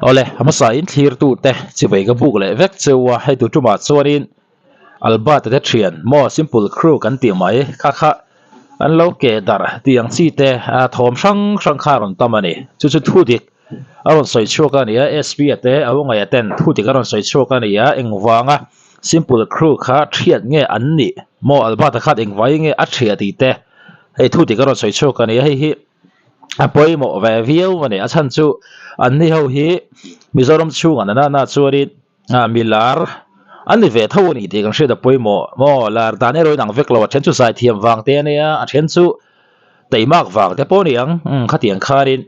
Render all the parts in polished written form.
ole amasa in thlir tu te chiwei ka buk le vek chewa hei tu tuma chuanin alba te thian mo simple crew kan ti mai kha kha an lo ke dar tiang chi te a thom sang sang kha ron tamani chu chu thu dik aron soi chuak ania sp ate awanga ya ten thu dik aron soi chuak ania engwanga simple crew kha thiat nge an ni mo alba ta khat engwai nge a thia ti te hei thu dik aron soi chuak ania hei hi apoi mo ve viau mane a chan chu an ni ho hi mizoram chung an na chuarin milar ani ve tho ni te kan hre da poi mo lar dan e roi nang vek lo chen chu sai thiam wang te ne a chen chu teimak wang te po ni ang khatiang kharin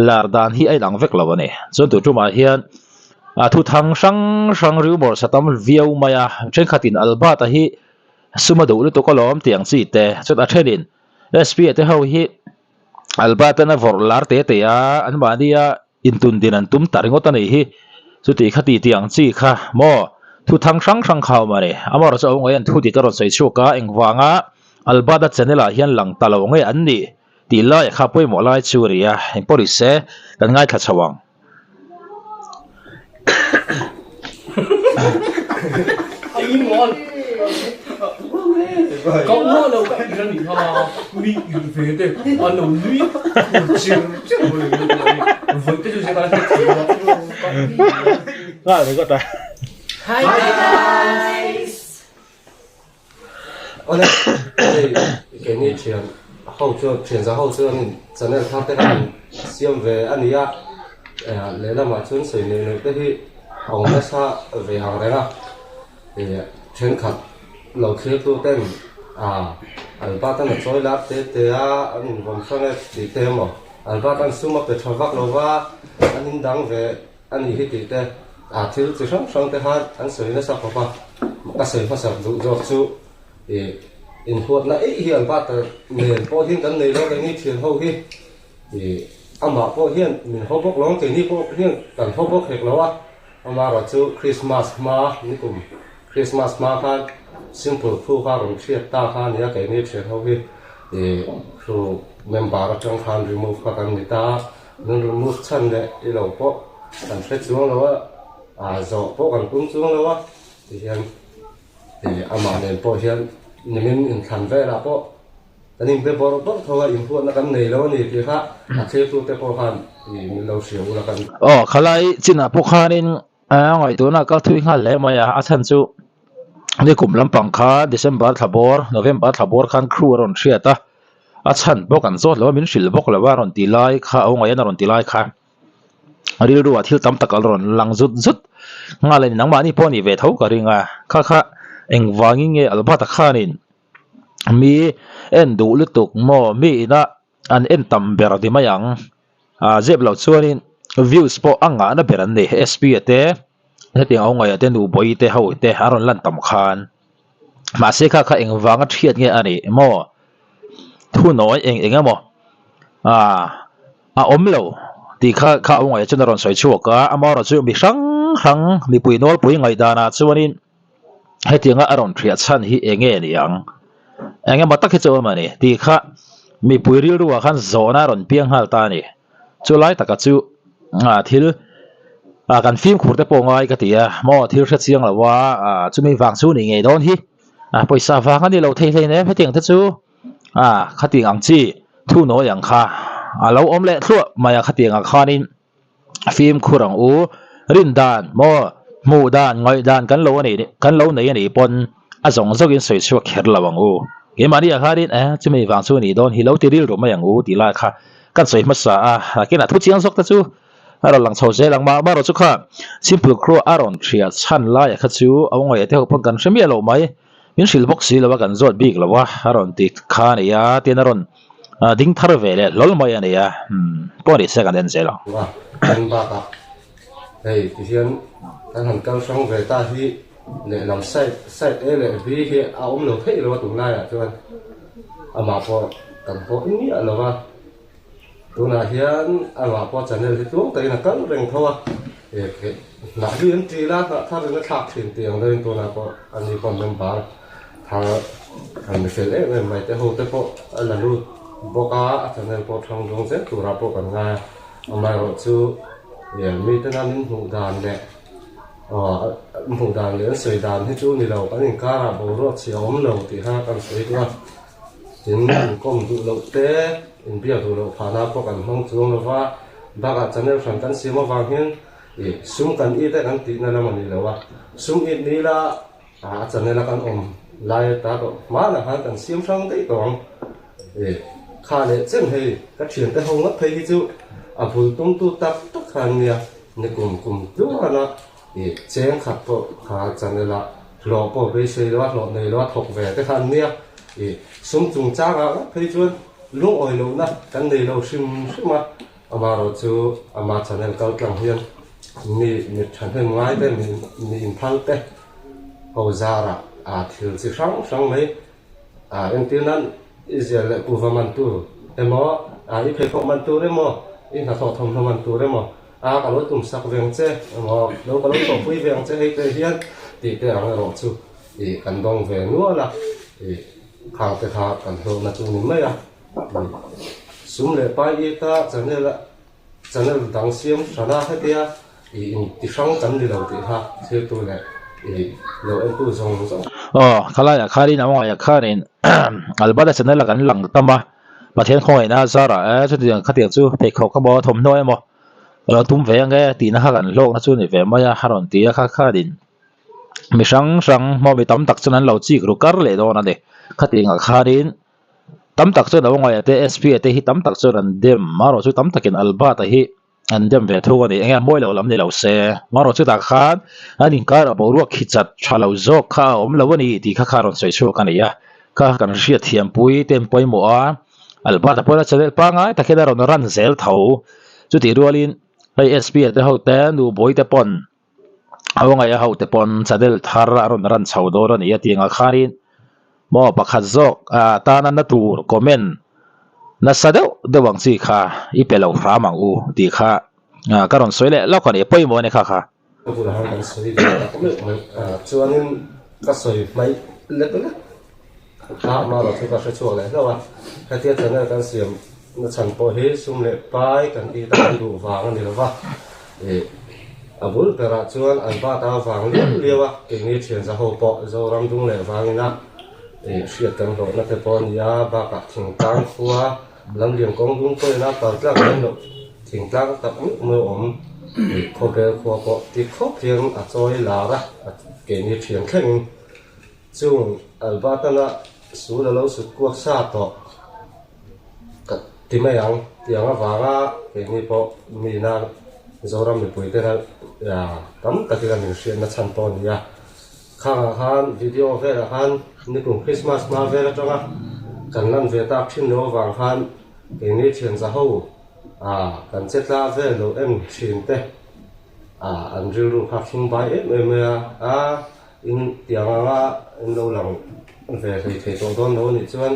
lar dan hi ai lang vek lo ne chon tu tuma hian thu thang sang sang riu bor satam viau maya chen khatin alba ta hi suma do lu to kolom tiang chi te chut a thenin sp te ho hi alba ta na vor lar te te a an ba dia intun din an tum taringot ani hi chu ti khati tiang chi kha mo thu thang sang sang khaw mare amara chaw ngai an thu ti karon sei chuka engwanga albada channela hian lang talo ngai an ni ti lai kha poi mo lai chu ria police kan ngai tha chawang ai ngon có ngon đâu cái gì thì ha mi yu về đây anh đâu lui chiều chiều rồi với cái gì cái gì ngai rồi ta hi guys Ole, cái này chuyện hậu cho chuyển ra hậu cho nên cho nên thằng cái này xem về anh ấy lấy làm mà chuyên sử nên cái gì ông nó sa về hàng đấy à thì chuyên khắc lâu khi tu tên anh ba tên là chơi lát thế anh vẫn sang cái gì thế mà anh ba tên sum up để cho vác lâu và anh đang về anh ấy thì thế thiếu chỉ sang thế ha anh sử nó sa papa cái sử phát sản dụ dỗ chú thì in huột là ít hiện ba tờ nền po hiên cái này đó cái này chuyện hậu hi thì ông bảo po hiên mình hậu bốc lóng cái này po hiên cần hậu bốc hết lâu á ông bảo là chú Christmas mà như cùng Christmas mà phan simple phu pha rong chiết ta phan này cái này chuyện hậu hi thì số member trong phan remove các cái người ta nên remove chân đấy đi lâu po cần phết xuống lâu á dọ po cần cũng xuống lâu á thì hiện thì ama nên po hiền nên mình khăn về là po anh em bây giờ po thôi in po nó cái này lâu này thì khác chế tu te po han thì mình lâu xíu là cái khalai china po khanin ngai tu na ka thui nga le maya a chan chu ni kum lam pang kha december thabor november thabor khan crew ron thriata a chan bo kan zo lo min sil bok la wa ron ti lai kha au ngai na ron ti lai kha ari ru a thil tam takal ron lang zut zut nga le nang ma ni po ni ve thau ka ringa kha kha engwangi nge albata khanin mi en du lutuk mo mi na an en tam ber di mayang zeb lo chuanin views po anga na beran ni sp ate heti au ngai ate nu boi te ho te aron lan tam khan ma se kha kha engwanga thiat nge ani mo thu noi enga mo om lo ti kha kha au ngai chunaron soi chuaka amara chu mi sang sang mi pui nol pui ngai dana chuanin heti nga aron thria chan hi enge niang enge matak he chaw mani ti kha mi puiril ruwa khan zona ron piang hal ta ni chulai taka chu thil kan film khurte po ngai ka tia mo thil hret chiang lawa chumi wang chu ni nge don hi poisa wang ani lo thei thei ne phetiang te chu khating ang chi thu no yang kha alo om le thlu maya khating a khanin film khurang u rin dan mo mu dan ngoi dan kan lo nei ani pon a zong zogin soi chu kher lawang u ge mani a kharin chumi wang chu ni don hi lo ti ril ro mayang u ti la kha kan soi ma sa kena thu chiang sok ta chu aro lang chho je lang ma ro chu kha simple crew aron thria chan la ya kha chu awngoi te ho pon kan shemia lo mai min sil box si lawa kan zot big lawa aron ti kha ni ya tin aron ding thar ve le lol mai ani ya pori se kan den je lo wa kan ba ka hey thì hiện anh hẳn cao xong về ta thì để làm sai sai ấy là vì khi ông lâu thấy là tụi này cho anh mà po cần po ý nghĩa làว่าtụi này hiện anh mà po cho nên thì tụi tây là cắn rừng thôi thì là riêng chỉ làถ้าเป็นนักถิ่นเตียงเลยตัวนั้นpo anh đi còn bên bà thằng mình phải lấy người mày tới hồ tới po anh là luôn po cá cho nên po thằng giống rất tụi ra po còn ngay ông mai rồi chú mi tên anh hùng đàn nè hùng đàn liền sợi đàn hết chú này lâu cái này cá bầu rót xì ống lâu thì ha cần sợi đó chính công tụ lâu té bây giờ tụ lâu phá na có cần mong chú lâu va bác ạ channel phần căn xí mà vàng hiên súng cần ít đấy cần tí nữa là mình lâu à súng ít ní là channel là cần lại ta có má là hắn cần xiêm sang cái toàn khá lệ chân hay các chuyện tới hông mất thấy chú vừa tung tu tập tất cả nhà này cùng chú là chén khát bộ khá channel là lọ bộ về xây lọ này lọ thuộc về cái khăn nia súng trùng cha á thấy chưa lúc oi lúc na cái này lâu sim mà mà rồi chú mà channel cao càng hiền mình channel ngoài đây mình phăng đây hậu ra là thiếu chỉ sáng mấy em tin anh giờ lại cụ vào màn tu em mò ít phải học màn tu đấy mò ít là học thông màn tu đấy mò cả lối tụm sắc vàng chế mò đâu cả lối tổ quý vàng chế hay tây hiên thì cái hàng rồi chú thì cần đông về nữa là thì hàng cái hàng cần hồ là chú nín mấy súng lệ bay ít ta cho nên đang xiêm sản ra hết dia thì sáng cần đi đầu thì ha theo tôi lại lâu em tu xong khala ya khari na wa ya kharin albada channel la kan lang tama pathian khoi na zara chu tiang khatiang chu te kho ka bo thom noi mo lo tum ve nge ti na ha kan lok na chu ni ve ma ya haron ti kha kharin mi sang mo mi tam tak chunan lo chi ru kar le do na de khating kharin tam tak chu lo ngoi te sp te hi tam tak chu ran dem maro chu tam takin albata hi an dem ve thu ni enga moi lo lam ni lo se maro chu ta khan anin kar bo ru khichat thalo zo kha lo ni ti kha ron soi chu kan ya ka kan ria thiam pui tem poi mo a albata pola chadel pa nga ta kheda ron ran zel tho chu ti rualin asp te ho te nu boi te pon awanga ya ho te pon chadel thar ron ran chho do ron ya ti nga kharin mo pakhat zok ta na tur comment na sadeu dewang si kha ipelo ramang u ti kha karon soile lo kan e poi mo ne kha aku dah kan soi chuanin ka soi mai le mà rồi chúng ta sẽ chuộc lại đâu cái tiết cho nên cái xiêm nó chẳng bỏ hết xung lệ bài cần đi tận đủ vàng này là để bữa cái là chuan anh ba ta vàng liêu cái này chuyển ra hậu bỏ rồi làm dung lệ vàng na để xuyên tầng độ nó thể bỏ nhà ba cả thỉnh tăng qua làm liền công dung tôi na tao ra cái độ thỉnh tăng tập mưa ổn khâu bè khoa bỏ thì khâu phiền chơi là đó cái này chuyển khen chung anh ba ta na số là lâu số quốc gia to thì mấy anh thì anh vàng cái này bỏ mình na rồi làm mình bồi thế là tấm tất cả mình xuyên nó chăn to nhá khang video về là hanนี่กลุ่ม Christmas มาเวลาจังกันนั่นเวลาพิมพ์โนวางหันเกี่ยนี้เชียนจะหูกันเจ็ดลาเวลเอ็มชินเตอันรู้พักชิงใบเมื่ออินเตียงอินโนหลังเวลที่เทตรงโน้นนี่ชวน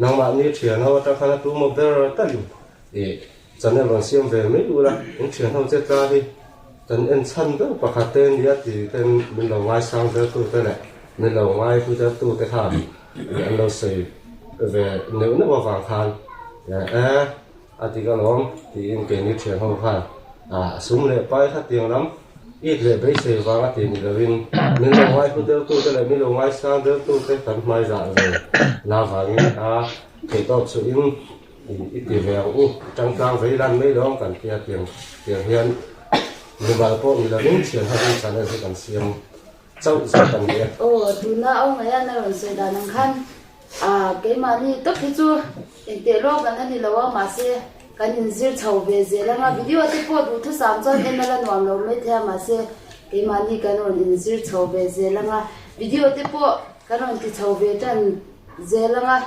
นางมานี่เชียนเขาจะขนาดตัวโมเดลตั้งอยู่จันเนี่ยลองเสียมเวลไม่รู้ละอินเชียนเขาเจ็ดลาที่จันเอ็นชั้นก็ประกาศเต้นเนี่ยที่เต้นมันลองไว้สร้างเวลตัวเต้นแหละnên là ngoài phụ trách tu tế khám anh đâu xây về nếu nó vào vàng khan thì cái đó thì em kể như chuyện không phải súng lệ bay khát tiền lắm ít lệ bấy xây vàng thì mình là viên nên là ngoài phụ trách tu tế lại mình là ngoài sang tế tu tế tận mai giả về là vàng thì tao sự ít tiền về trăng trăng với lan mấy đó cần kia tiền hiền nhưng mà po mình là những chuyện hay những sản sẽ cần xem tu na ông ấy nó rồi sẽ đàn khăn cái mà đi tốt thì chưa để lo cái này là mà sẽ cái nhìn riêng chầu về gì là mà video thì có đủ thứ sản xuất em là hoàn lâu mấy theo mà sẽ cái mà đi cái nó nhìn riêng chầu về gì là mà video thì có cái nó thì chầu về chân gì là mà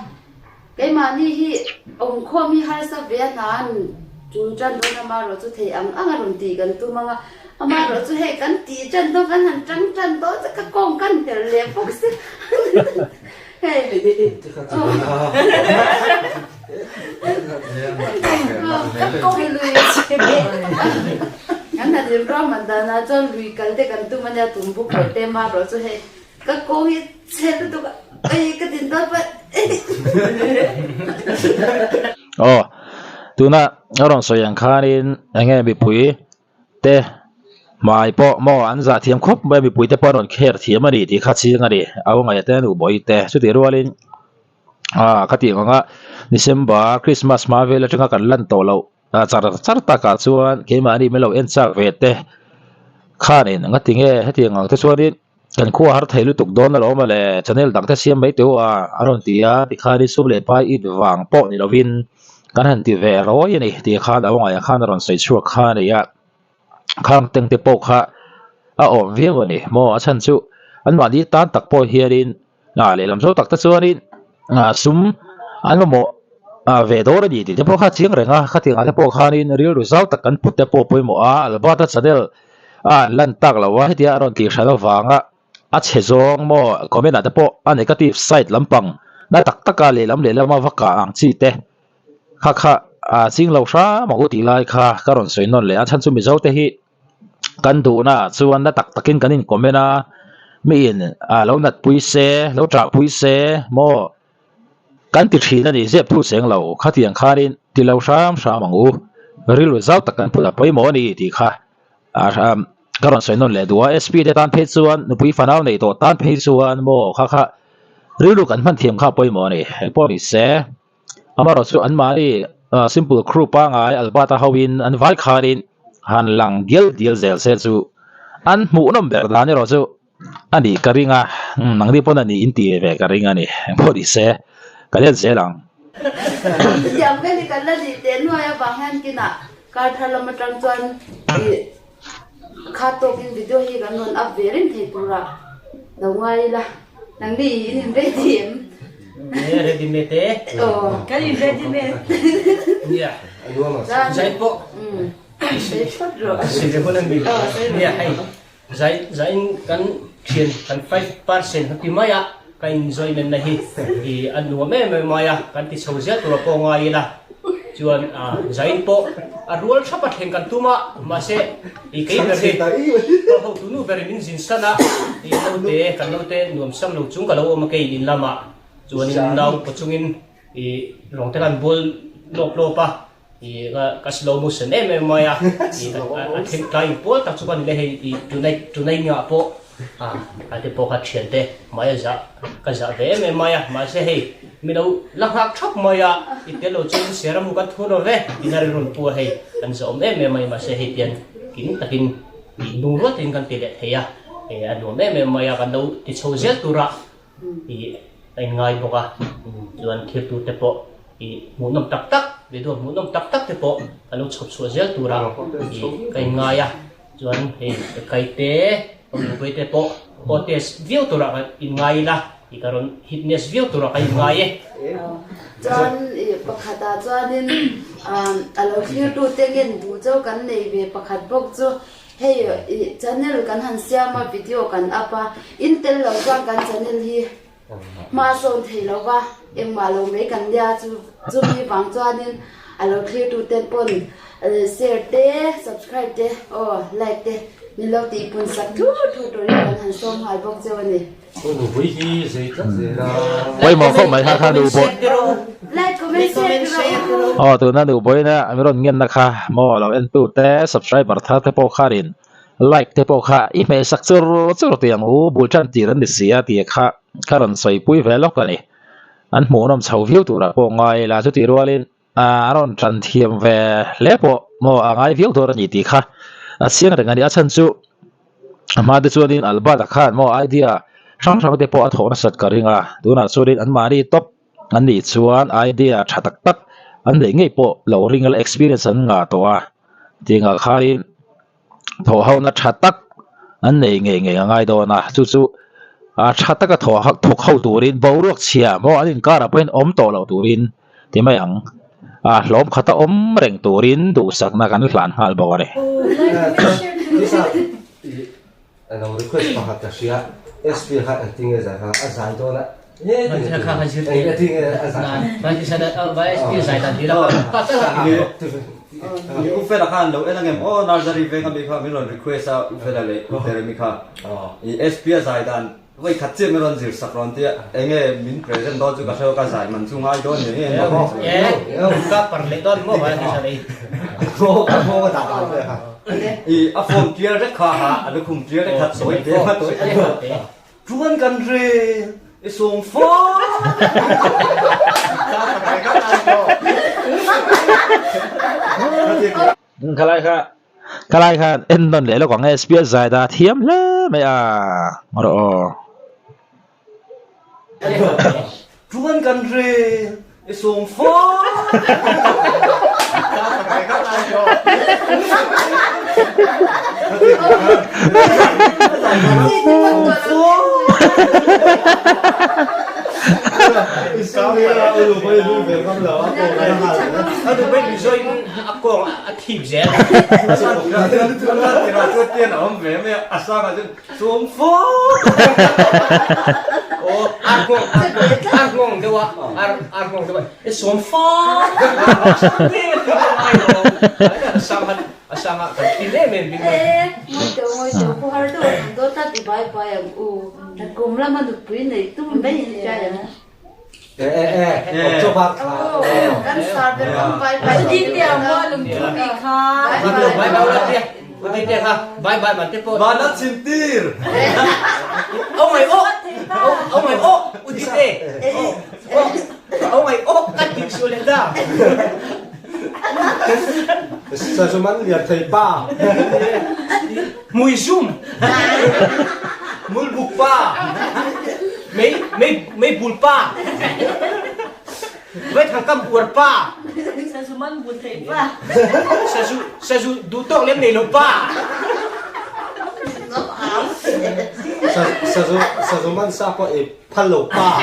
cái mà đi ông khoa mi hai sao Việt Nam chú chân đó mà rồi chú thấy ăn rồi thì cái tu mà mà rồi chú hay cắn tỉ chân đó cắn hàng trắng chân đó các con cắn để lẹ phúc xí các con lùi ngắn là điểm đó mà ta na cho lùi cắn để cắn tu mà nhà tụm bút phải tem mà rồi chú hay các con hết chết đó cái tiền đó vậy tu na orang soyang khanin ange bi pui te mai po mo an za thiam khop mai mi puite pon on kher thiam ani ti kha chi ngari aw ngai te nu boi te chu ti rualin khati nga December Christmas ma vela tanga kan lan to lo char ta ka chuan ke ma ni melo en chak ve te khanin nga tinge heti ngang te chuanin kan khuwa har thailu tuk don lo ma le channel dang te siam mai te wa aron tia ti khari sub le pai it wang po ni lovin kan han ti ve ro yani ti khan aw ngai khan ron sei chu khan ya khang teng te po kha om ve wani mo a chan chu an ma di tan tak po hiarin le lam zo tak ta chuanin sum an mo về đó là gì thì cái bộ khác chiếng rồi nga khác thì cái bộ khác nên real result tất cả put cái bộ bôi mo alba ta channel lần tắc là vậy thì aron thì sao vàng chế zong mo comment cái bộ negative side lắm bằng đã tắc cái lệ lắm mà vắt cả ang chi te khác chiếng lâu sa mà có tỷ lệ khác cái ron soi non lệ chân chú result thế hi căn đủ na chuan đã tắc kinh cái comment miền lâu nát bui xe lâu trả bui xe mo kan ti thina ni zep thu seng lo kha tiang kharin ti lo sam sa mangu ril result takan pula poi mo ni ti kha karon soinon le duwa sp de tan phe chuan nu pui fanau nei to tan phe chuan mo kha rilu kan man thiam kha poi mo ni po ni se amaro chu an ma ni simple crew pa ngai albata hawin an vai kharin han lang gel deal zel se chu an mu nom ber da ni ro chu ani karinga nang di pon ani inti ve karinga ni po ni se cái này dễ lắm. Giờ cái gì cái là gì đến ngoài bằng hàng kia nè, cái thằng làm trang chuẩn thì khát tô cái video gì cái nón áp về đến thì tụi ra, đầu ngoài là đang đi nên về điểm. Ready made Cái gì ready made? Yeah. Zai po. Sẽ phát rồi. Sẽ được hơn mình. Yeah hay. Zai kan kian kan 5% hati maya. Kain enjoyment na hi anu me maya kan ti social to po ngai la chuan zain po a rual thapa theng kan tuma ma se I kai ber he ho tu nu ber min jin sana I no te nuam sam lo chung ka lo ma kai in lama chuan in naw po chungin rong te kan bol lop pa ka slow motion me maya a theng kai po ta chu kan le he tunai nga po ate po kha thian te maya za ka za ve me maya ma se he mi lo la hak thap maya itelo chen seram ka thuno ve inari ron pu he kan zo me mai ma se he tian kin takin nu ro tin kan te le theya anu me maya kan lo ti chozel tura ai ngai boka chuan thir tu te po mu nom tak ve do mu nom tak te po kan lo chop chozel tura kai ngai chuan he kai te Pwede te po test view to ra in ngai la ikaron fitness view to ra kai ngai John pakhata chuanin alo thir tu tengen bu chau kan nei ve pakhat bok chu hey channel kan han siama video kan apa intel lo chuan kan channel hi ma son thei lo wa engma lo me kan dia chu mi wang chuanin alo thir tu ten pon share te subscribe te like te ni lo ti pun sak thu ri kan han som hai bok chaw ni vui hi dễ chắc dễ ra quay mò không mày ha đủ bộ like comment share từ na đủ bộ na anh ron nghiên na kha mò lo en tu te subscribe bar tha te po kharin like te po kha email sak chur tiang u bul chan ti ran ni sia ti kha karon soi pui ve lok ani an mo nom chau view tu ra po ngai la chu ti rualin ron chan thiam ve le po mo ngai view tu ran ni ti kha siang dengan dia chanchu ma de chuanin alba da khan mo idea sang te po athona sat karinga tuna churin an mari top an ni chuan idea thatak tak an le ngei po lo ringal experience an nga to tinga kharin tho hauna thatak an nei nge ngai do na chu thatak a tho hak thok hau turin boruak chia mo anin kara pen om to lo turin ti mai ang lom khata om reng turin du sak na kan hlan hal bo re anh request pahat ka sia SP ha ting e za ha azai do la Banyak kah hasil ting e azai bagi sada SP zai dan tidak patah u fe la khan lo ela ngem nursery ve ngam kha milon request a u fe la le tere mi kha I SP zai dan wei khatche milon zir sakron tia enge min present do chu ka so ka zai man chu ngai do ni ka parle don mo ba ni sa โง่ก็ด่าเลยครับอีอฟอนเกียร์ได้ขาหาอันนี้คุมเกียร์ได้ขัดสวยเดียวมาตัวชวนกันเร่ส่งฟ้าkalai kha en non le lo ko ngai spia zai da thiam le mai a ro ชวนกันเร่ส่งฟ้า Aduh, baik join aku aktif je. Oh, aku dewa, sangat ini memang. Ngồi chỗ cô har đồ ta thì bài thật cùng lắm mà được quý này tôi mình biết như thế nào. cho bác Kan start dari bài Jadi dia mau lumpuh ikan. Bye bye dia. Udah dia ha. Bye bye mati po. Mana cintir? Oh my oh my udah deh. Oh my kan sulit dah. sa suman lihat thầy ba Mui zoom. Mul bupa. Mấy bùn pa. Với thằng cam buồn pa. Saya cuma buat apa? Sa du tong lem này lo pa. sa suman sa ko e phalo pa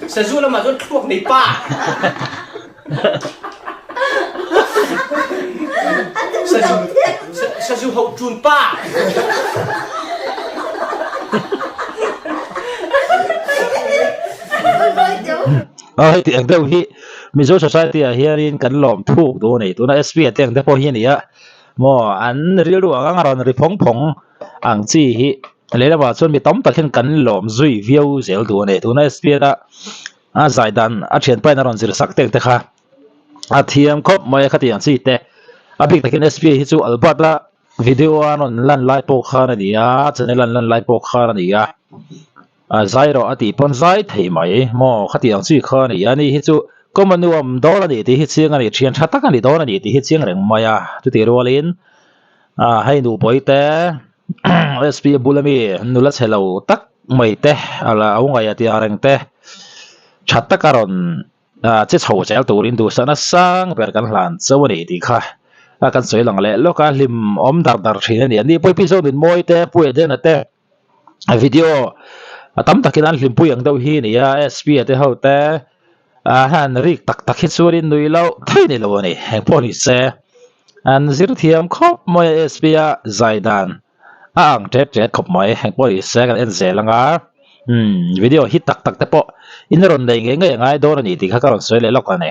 Sa du là mà rốt thuốc này pa. Sa du hậu chun pa. ơi tiếng đâu hi Mizo society a hiarin kan lom thuk do nei tuna SP teng te po hi ni a mo an ril ru ang aron ri phong phong ang chi hi le ba chon mi tom ta khen kan lom zui view zel do nei tuna SP da a zaidan a chen pai na ron zir sak teng te kha a thiam khop mai khati ang chi te a big takin SP hi chu albat la video anon lan lai po kha na ni a chane lan lai po kha na ni a zairo ati pon zai thei mai mo khati ang chi kha ni ani hi chu komanuam dor ani ti hi chiang ani thian tha tak ani dor ani ti hi chiang reng maya tu ti rolin hai nu poite SP bulami nula chelo tak mai te ala aunga ya ti areng te chatta karon che chho chel turin du sana sang per kan hlan chawani ti kha kan soi lang le loka lim om dar thina ni ani poi episode in moi te pui de na te video tam takin an hlim pui ang dau hi ni ya SP te ho te han rik tak hit surin nui lo thai ni lo ni heng poni se an zir thiam khop moi SP a zaidan ang tet khop mai heng poni se kan en zelanga video hit tak te po in ron dei ngai do ni ti kha karon soi le lok ane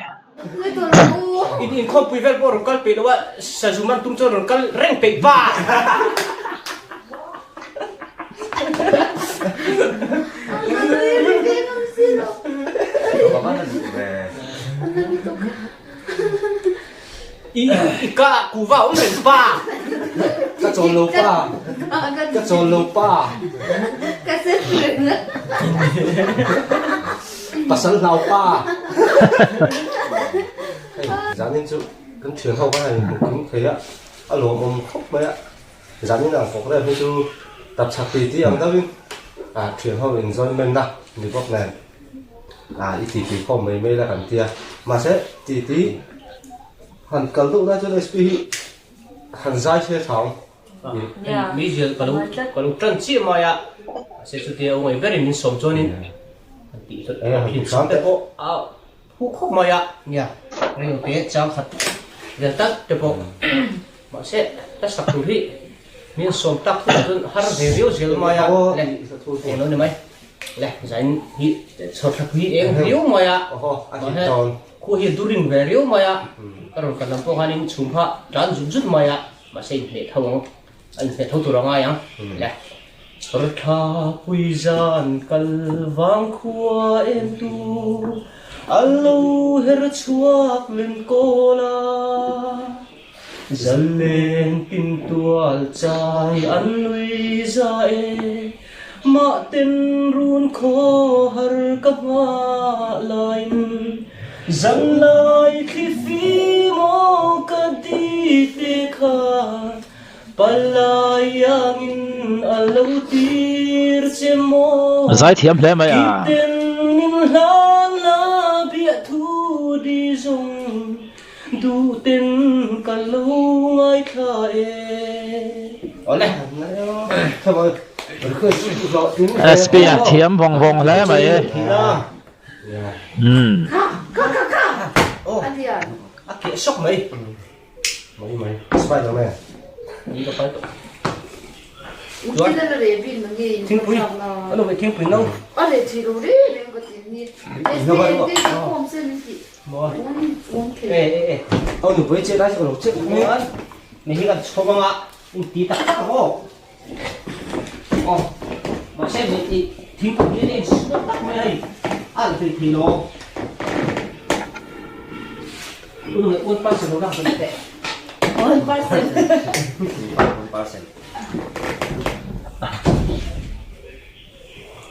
In không quý vel por kal pe wa sa zuman tum chon kal reng pe pa. Ika ku va om reng pa. các trò lô pa các trò lô pa Kasih nữa. pasal lao pa giá nên chịu cũng truyền hậu cái này cũng thấy ạ alo ông khóc mấy ạ giá nên là có cái này chú tập chặt tì tí ông đâu truyền hậu enjoyment đó như bóc này ít tí không mấy là cần tiền mà sẽ tí hẳn cần lúc đó cho SP hẳn dai chơi thòng Mi giờ kalau trăng chi mà ya sẽ chú tiêu ông ấy very min som cho nên tí thật hình sáng te po hu khóc mà ya nha riu te chang khat giờ tắt te po mà sẽ ta sắp tu hi min som tak tu har ve riu zel mà ya le em nói này le zain hi sot thak hi em riu mà ya anh tròn khu hi durin ve riu mà ya karon kan lam po hanin chumha dan zut mà ya mà sẽ để thâu anh sẽ thâu tu ra ngay le Rtha pui zan kal vang khua em tu Alo her chuak lên cô la dần lên tin tual chai ăn lui ra e mà tên run khó har các ngã lại dần lại khi phi mô cả đi tê kha palai angin alo tir che mo giải thiểm lẽ mày à tên min lan la bia thu đi dùng du tên cả lâu ngay khai này Thôi rồi, khơi rõ tiếng SP thiểm vòng vòng lẽ mày anh thì à kệ sốc mày mày Spider-Man đi đâu phải cái đó là để pin nó nghe thiên quý ở đâu vậy thiên quý đâu ở đây thì đâu đấy nên có tiền đi cái không xem gì mua uống ê ê ê ông đừng với chơi đá cho nó chết mua này hiện là số bằng ạ tí tắc tắc hồ mà xem thì thiên quý này số tắc mới đây ăn thì nó uống uống bao giờ nó đang còn tệ Ôi, parcel. 1%.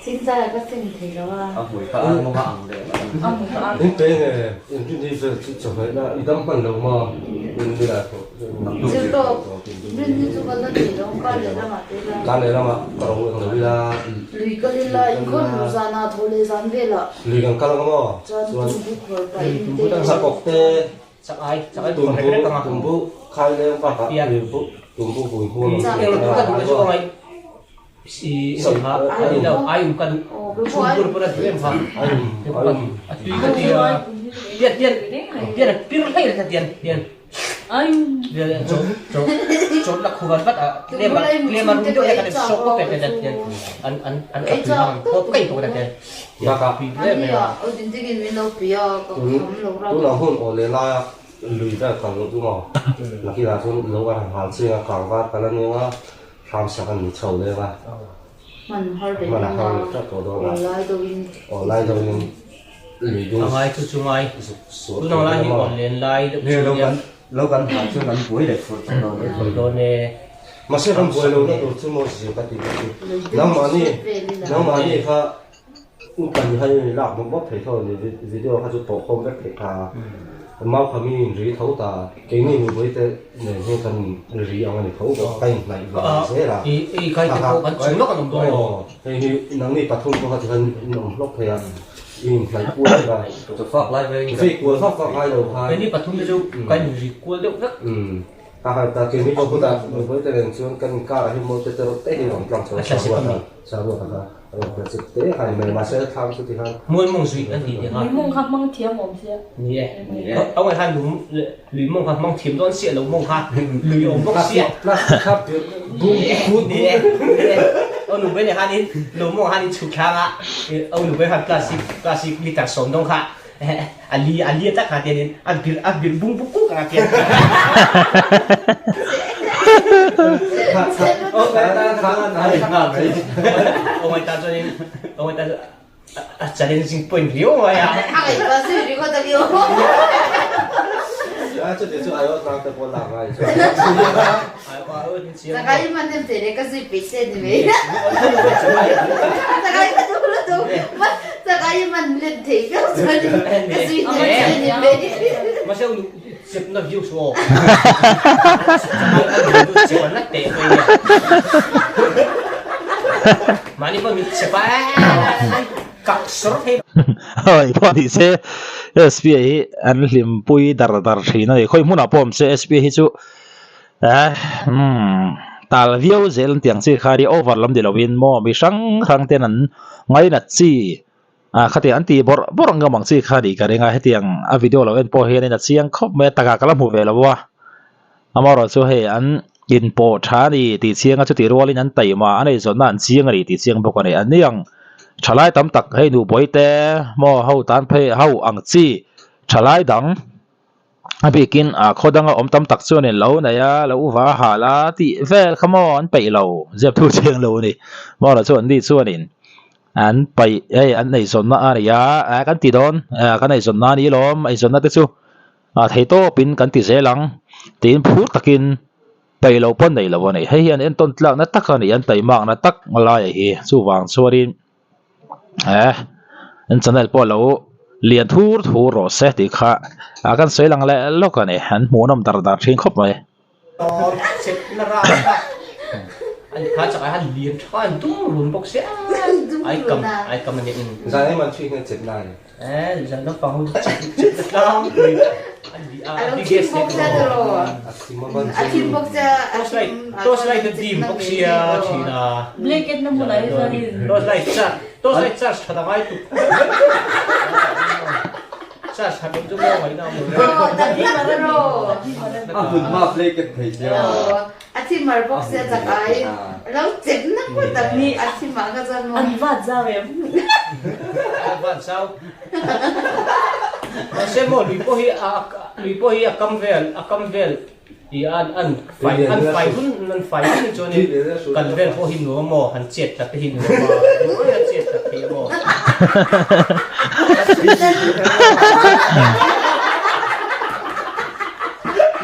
chính ra là các sinh thì nó Buổi cả ăn một hàng để những cái này những cái gì cho phải là ít lắm phần đầu mà như là chứ tôi nên như chúng ta thì nó có để làm thế là cái này là mà còn người thằng là lùi cái là in con ra na thôi lấy dán về là lì càng căng lắm mà cho chúng tôi khỏi phải in sao cọc tê chắc ai tụm bố khai lên và cả tụm bố bùi khuôn yang lebih kan itu orang si Soha ada dah ayam kan campur pada tu yang faham kan itu kan dia pirun hay lah dia Ayun. dia cok nak kuat bat leman itu ya kan sok apa pada dia an apa kau kai kau dah dia và cả anh thì à ở trên cái mình đâu bây giờ có không lâu ra tú là hôn ở lên la lùi ra càng lúc tú mà là khi là xuống lâu ra hàng xưa càng va cái này nó tham sản mình chầu lên mà mình hơi để mà là nó hơi rất tổ đó là lại đâu in ở lại đâu nhưng lùi đúng orang itu cuma số tu orang lain online lain Nhiều lâu gần hàng chưa gần cuối để phụt rồi. tu ni mà sẽ không quay lâu nữa tôi chưa mua gì cả thì nó mà đi ha cần hay làm một bóc thể thôi thì video hay chụp tổ không rất thể thà mau khami rỉ thấu ta cái này mình với cái này như cần rỉ ông này thấu có cái này là dễ là cái tu kan chúng nó kan nông ồ thì nắng này bắt thun có thể cần nông lốc thì in phải cuốn là Tôi phát lại với vì cuốn phát phát hai đầu cái hai ni patun tu cái gì cuốn được rất hai ta cái này có ta với cái này chuyên cần cả hay một cái tờ tết thì còn trong sao luôn hả rồi thực tế hay mà sẽ tham sự thì hay muốn mong suy anh thì ha Mình mong khắp mong thiếm mồm xíu. nè ông ấy han lùi mong han mong thiếm đón xịa lẩu mong ha lùi ông mong xịa là khác biệt bung nè ông lùi bên này han đi lẩu mong han đi chụp khang á ông lùi bên han classic đi cả sống đông ha ali tak hati ni abir bung buku kan hati ông ta khá là ngon đấy ông ấy ta challenging point riu mà ya ai có gì thì có ta kêu cho đến chỗ ai ở đang tập làm ai cho ai qua ơi chị ta cái mà nem thế cái gì bị chết đi ta cái cái đó mà ta cái mà lên thế cái gì mà sao chụp nó view số chụp nó tệ vậy mà đi mình chụp cắt sốt hết ơi pho thì sẽ SPA anh liềm bùi dar dar khi này khơi muốn nào bom sẽ SPA hi chu tal view zel tiang si khari over lam de lawin mo mi sang khang ten an ngai na chi khati anti bor ngamang chi khari ka renga hetiang a video lo en po he na chiang khop me taka kala mu ve lawa amaro chu he an in po tha ni ti chiang a chu ti rolin an tai ma anei zon an chiang ri ti chiang bok ani aniang thalai tam tak hei nu boite mo ho tan phe ho ang chi thalai dang abikin khodanga om tam tak chuan en lo na ya lo wa hala ti vel come on pe lo zep thu chiang lo ni mo la chuan ni chuan in an pai an nei zon na ania kan ti don kan nei zon na ni lom ai zon na te chu thei to pin kan ti zelang tin phur takin pai lo pon nei lo nei hei an en ton tlak na tak ani an pai mak na tak ngalai hi chu wang chuarin an channel po lo lian thur thur ro se ti kha kan soilang le lokane han munom dar dar thin khop mai set na ra anh khá chắc anh liền cho anh đúng luôn bốc sẽ ai cầm anh nhận ra đấy mà truy nghe chết này giờ nó còn chết lắm anh đi ghét bốc ra rồi Akin bốc ra tôi lại cái team bốc xe thì là Blanket na muna isa rin. tôi lại charge thật là ai tụ charge hạt giống như vậy nào Tadi mararo ma play cái thầy chưa Atin mar bốc ra chắc ai Lâu chết na ko tadi Atin mar ka dyan mo Ang vat sa em. bạn sao sẽ một lùi po hi cầm vel thì anh phải cho nên cần vel po hi nữa mò hắn chết thật thì nữa mò hắn chết thật thì mò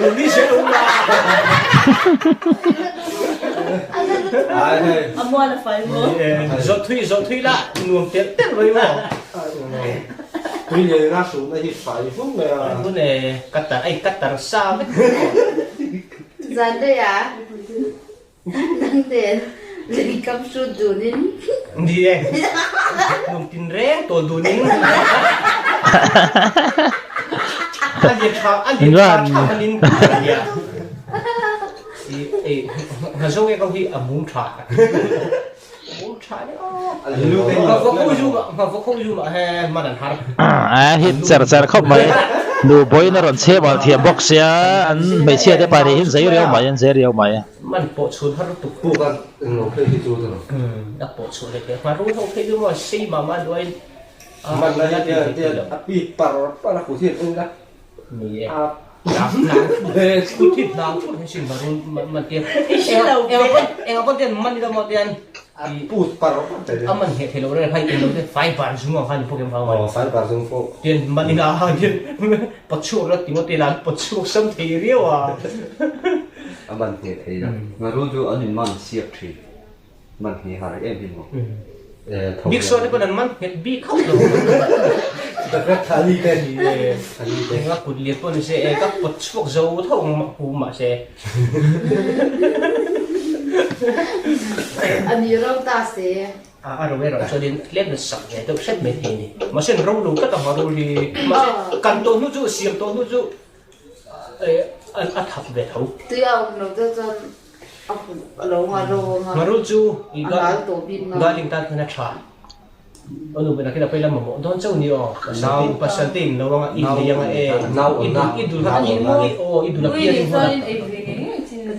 đừng đi sẽ đúng là Amo na five mo. dọn thui là nuông tiền với mò tuy nhiên nó xuống đây thì phải phút này bữa này cắt tар sao Dyan de ya Nang din Likam shoot dunin đi em nuông tin ré tôi đun nín anh đi thao nín hà dâu cái câu hi muốn thả mà không dù mà mà đàn hát hit zer khop mai nu boy na ron che ba thiam box ya an mai che de pa ri hin zai riau mai an zai riau mai mình bộ chuột hát tục bukan nó phải đi chỗ rồi đặt bộ chuột đấy màรู้không thấy đúng mà xí mà đuôi mình là dia api para cụ thiệt ưng đóนี่คุณทิพย์นางชุดให้สิมันเตียนเอ็งเอาคนเตียนมันนี่ก็มาเตียน put paraแต่ มันเห็นเราได้ให้เตียนเราได้ไฟบานซึ่งว่าคันพวกเขาไว้ phải para dùng phụ เตียนมันนี่นะเตียนปัจจุบันติมันเตียนปัจจุบันสัมทีเรียวอ่ะ mình thì thấy đó màรู้chú anh mình siết thì mình thì hả em thì một บิ๊กโซนี่ก็นั่นมันเห็นบิ๊กเข้าเลย แต่ทารีเป็น เองก็กุดเลียตัวนี่เสียก็ปัจจุบันเจ้าเท่าหูมาเสีย Ani rau ta seเราไม่รู้ส่วนนี้เล่นสักแค่ตัวเช็ดไม่ทีนี่มาเช่นเราลูกก็ต้องมาดูดีมาเช่นกันตัวนู้จูเสียงตัวนู้จูอันทับเวทเขา Tu au no ta chan Alo nga มารู้จูอีกก็ Anal to bin ก็ na ลิงตันนักชาอันนู้นเป็นอะไรเราไปละหมดโดนเจ้านี่อ๋อภาษาตินเราว่าอินเดียมาเออินดูละอินดูละเกียริง Really นะ solid everything.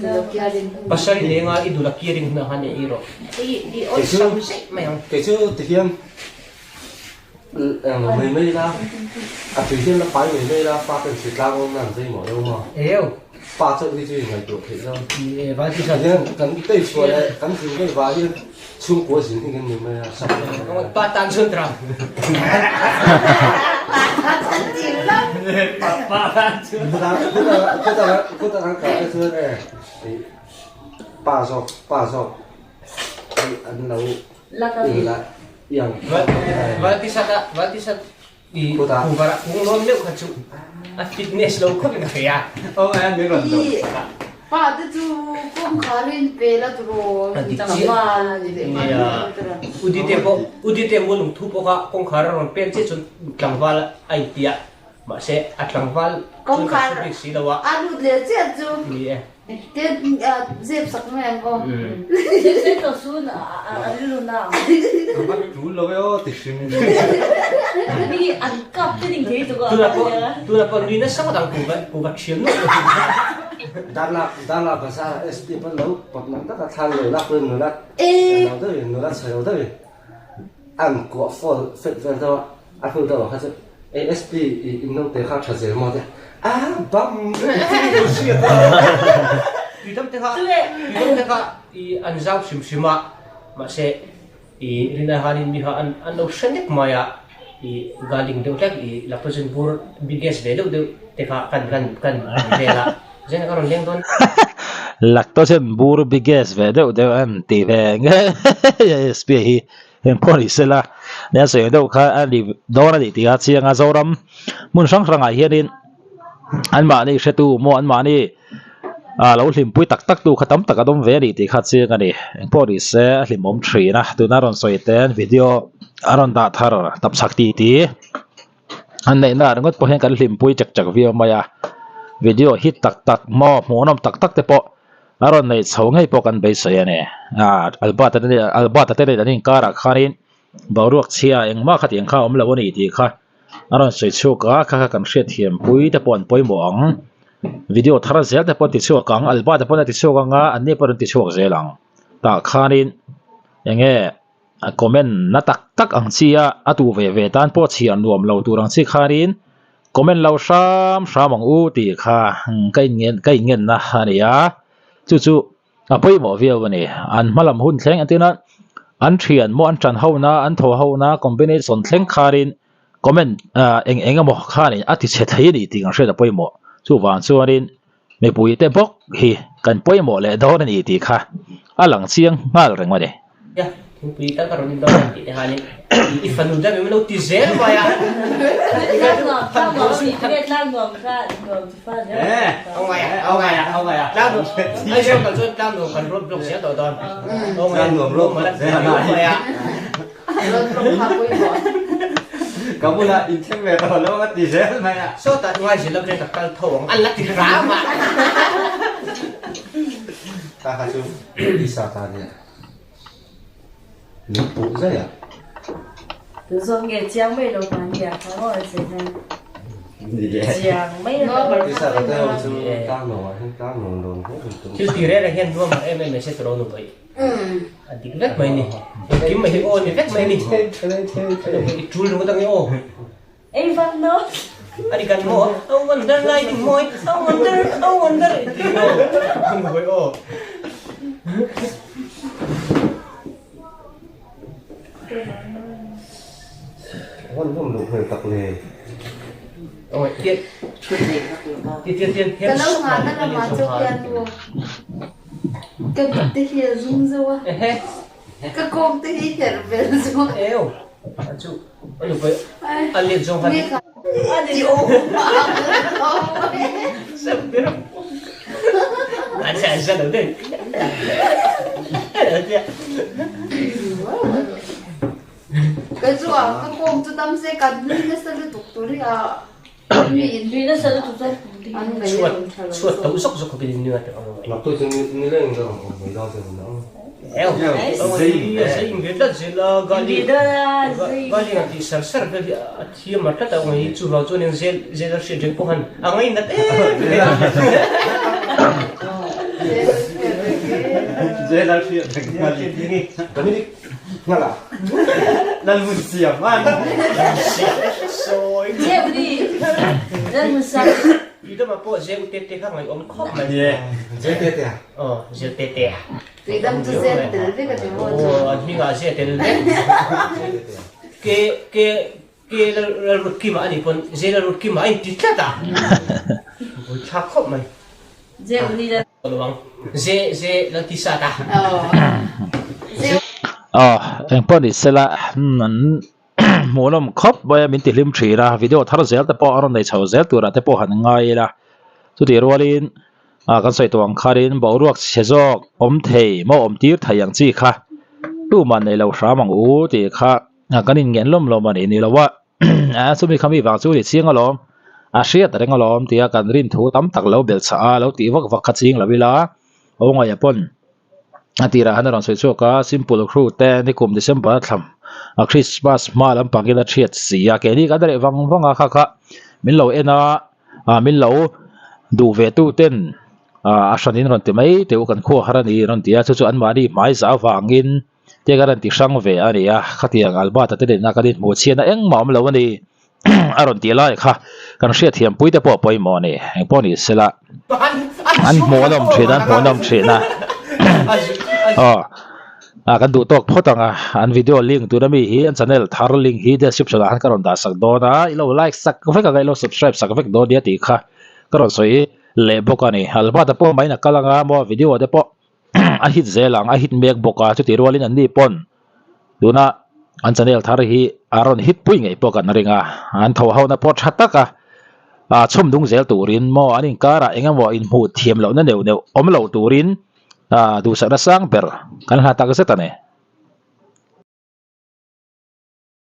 Tu kya din ภาษาอินเดียมาอินดูละเกียริงนะฮันนี่อีโร่อีโอ้ซ้ำสิไม่เอา cái chứ thì hiếm mấy mấy ra thì hiếm nó phải mấy mấy ra phaเป็นสิบล้านองนั่นใช่ไหมเอามา เอ้ว ปาจะที่ไงตัวเห็นแล้ว ว่าที่ 而 ฉัน 且跟对说嘞，跟这个话也中国人那个你们啊，啥？ ป้าตันชุนตรา Chan chim lắm 不当搞的车呢，八手，安老 Lakabi. 来养， ว่าที่สัตอีกูบาระกูน้องเลี้ยวขัดจุฟิตเนสเราคนกันเฮีย ông em biết rồi I Pa tu tu Kung khalin pe la tu ro Tangmal Ni de อุดิเตมุนทุปะคงคาร์มันเป็นที่จุดกลางวันไอเดียมาเสะกลางวันจุดสุดสีดาวะ Anu le che tu นี่ Ten zep sak me ko Ito soon, alilo na. bác chú lâu ấy thì xin Hindi, ang kap, tining dito ko. ตัวละคนนี้นะสักต่างกูแบบเชียร์นู่น đan làภาษา SP มันแล้วปกมันตั้งแต่ทางเลยรักเรื่องเลยรัก E เราได้เราได้ใช้เราได้อันกว่าฟอลเฟดเฟดตัวอันคือตัวเขาจะ ASP อินโนเตค่าชัดเจนมากเลยบัมที่เสียตัว อยู่ตั้งแต่ค่ะอีอันเจ้าชิมชิมะมาเสะ rina halin mi ha an lo shanek maya galing deu tak lapasin bur biggest deu te kha kan vela jena karon leng don lactose bur biggest ve de an ti ve nge sp hi em pori sela ne se do kha ali dona di ti a chianga zoram mun sang ranga hianin an ma ni shetu mo an ma ni lo hlim pui tak tak tu khatam tak adom ve ni ti kha chiang ani em pori se hlimom thri na tu na ron soi ten video aron da thar tap sakti ti an nei na rangot po hen kan hlim pui chak chak via maya video hit tak tak mo monom tak tak te po aron nei chhongai po kan be sai ane albata te ni kara kharin boruak chia engma khatiang kha om lo ni ti kha aron soi chuka kha kan hriat thiam pui te pon poimo ang video thara zel te pon ti chu kang albata pon ti chu kanga anni pon ti chu zelang ta kharin enge comment na tak tak ang chia atu ve tan po chian nuam lo turang chi kharin comment lo sham ang u ti kha kai ngen na hania chu apoi mo via wani an malam hun thleng atina an thian mo an tran ho na an tho ho na combination thleng kharin comment eng mo khani ati che thai ni ting hre da poi mo chu wan chuarin me pui te bok hi kan poi mo le do ni ti kha alang chiang ngal reng ma de ya pi ta karon din don ti halin ifanu da me lo ti zel maya lang ngom ka ngom ti fa ne ông mày lao được ai xem còn chơi lao được còn rốt sẽ tội toàn ông mày rốt mà mày à kamu na inchen ve to lo ma ti zel ma ya số tại ngoài chỉ làm cái tập cao thổ ăn lắc thịt rá mà ta ha chu đi sa ta ne ni pu za ya 比如说给姜妹的管理啊，然后现在 ni de 姜妹的 đi sa ta te chu ta no ta no no chứ thì ra là hiện luôn mà em sẽ trốn được vậy anh tính vét mày nè kiếm mày ô thì vét mày nè chui luôn cái ô em văn nó anh cần mua ông wonder like môi ông wonder không phải ô không được hơi tập nghề ôi tiền cái lâu mà nó là mà cho tiền luôn cái bịch thì hiện dung rồi cái con thì hiện về rồi eo anh chú anh được vậy anh liền trong nghe phần cả anh đi ôm anh sẽ ra được đi cái chỗ cái con chú tâm sẽ cần nên nó sẽ được tụt đi à vì nó sợ tụt ra anh về suốt tấu sốc sốc cái gì nữa mặc tôi chừng như lên rồi mới đo chừng nó eo ông ấy người ta chỉ là gọi vì đi đó là gọi đi thì sẵn sàng cái thì mà tất cả ông ấy chụp vào cho nên dễ là chuyện trên phố hành ông ấy đặt zel al fi cái này nghe là lan mun siam man rồi dễ đi rất là sao vì đó mà bộ dễ tê tê khác ngày ông khóc mà ye dễ tê tê dễ tê tê vì tâm chú sẽ từ cái cái chỗ anh mình nói dễ tê tê cái là rút kim mà anh còn dễ là rút kim mà anh tít ta vui chắc khóc mày dễ đi ra đúng không dễ là tít sa ta eng pon ni sela nan monom khop ba min ti lim thri ra video thar zel te po aron nei chho zel tura te po han ngai la chu ti rolin kan soi tawang kharin boruak chezok om thei mo om tir thayang chi kha tu man nei lo hramang u ti kha kanin ngen lom lom ani ni lawa sumi khami wang chu ri chiang alom a hriat reng alom tia kan rin thu tam tak lo bel cha lo ti wak kha ching lawila ongoi apon atira hanaron soi choka simple crew te ni kum December tham a Christmas malam pangila thiat sia ke ni ka dare wanga kha min lo ena min lo du ve tu ten a shanin ron ti mai te kan kho harani ron tia chu an mari mai za wangin te garan ti sang ve ani a khatiang alba ta te na kadin mo chiana eng mam lo ani aron ti lai kha kan hria thiam puite po poi mo ni eng poni sela an mo nom thina mo nom thina kan du tok photanga an video link tu na mi hi an channel thar link hi description han karon da sak do na ilo like sak vek ka ilo subscribe sak vek do dia ti kha karon soi le bokani alba da po mai na kalanga mo video de po a hit zelang a hit mek boka chu ti rolin an ni pon tuna an channel thar hi aron hit pui ngai po kan ringa an tho ho na po thataka chum dung zel turin mo anin kara engamo in hu thiam lo na neu neu om lo turin du sa na sang per kan ha ta ka setane